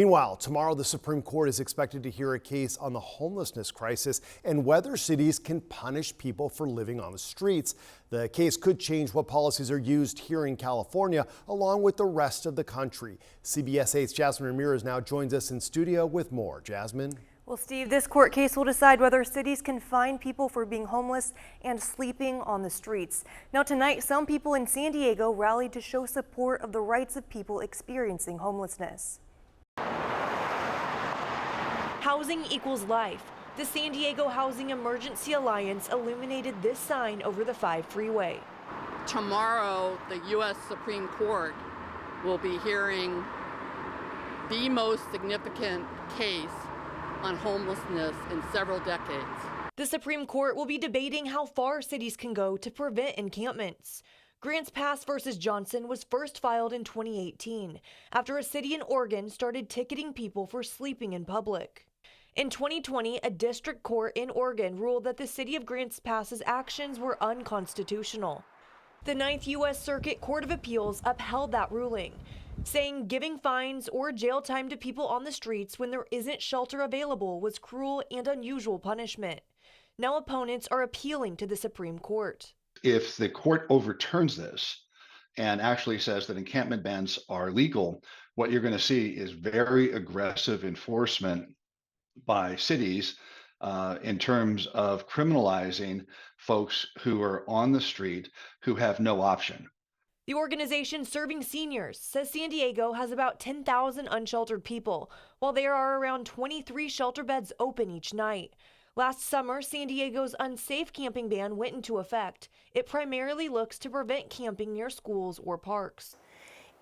Meanwhile, tomorrow the Supreme Court is expected to hear a case on the homelessness crisis and whether cities can punish people for living on the streets. The case could change what policies are used here in California, along with the rest of the country. CBS 8's Jasmine Ramirez now joins us in studio with more. Jasmine? Well, Steve, this court case will decide whether cities can fine people for being homeless and sleeping on the streets. Now tonight, some people in San Diego rallied to show support of the rights of people experiencing homelessness. Housing equals life. The San Diego Housing Emergency Alliance illuminated this sign over the 5 freeway. Tomorrow, the U.S. Supreme Court will be hearing the most significant case on homelessness in several decades. The Supreme Court will be debating how far cities can go to prevent encampments. Grants Pass versus Johnson was first filed in 2018 after a city in Oregon started ticketing people for sleeping in public. In 2020, a district court in Oregon ruled that the city of Grants Pass's actions were unconstitutional. The 9th U.S. Circuit Court of Appeals upheld that ruling, saying giving fines or jail time to people on the streets when there isn't shelter available was cruel and unusual punishment. Now opponents are appealing to the Supreme Court. If the court overturns this and actually says that encampment bans are legal, what you're going to see is very aggressive enforcement by cities in terms of criminalizing folks who are on the street who have no option. The organization Serving Seniors says San Diego has about 10,000 unsheltered people, while there are around 23 shelter beds open each night. Last summer, San Diego's unsafe camping ban went into effect. It primarily looks to prevent camping near schools or parks.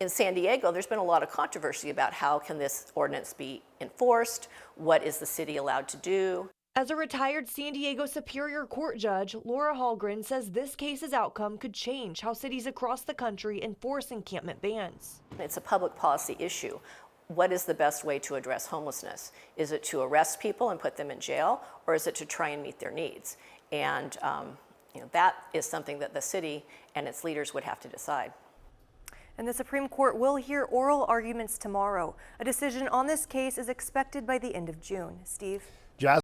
In San Diego, there's been a lot of controversy about how can this ordinance be enforced, what is the city allowed to do. As a retired San Diego Superior Court judge, Laura Hallgren says this case's outcome could change how cities across the country enforce encampment bans. It's a public policy issue. What is the best way to address homelessness? Is it to arrest people and put them in jail, or is it to try and meet their needs? And that is something that the city and its leaders would have to decide. And the Supreme Court will hear oral arguments tomorrow. A decision on this case is expected by the end of June. Steve?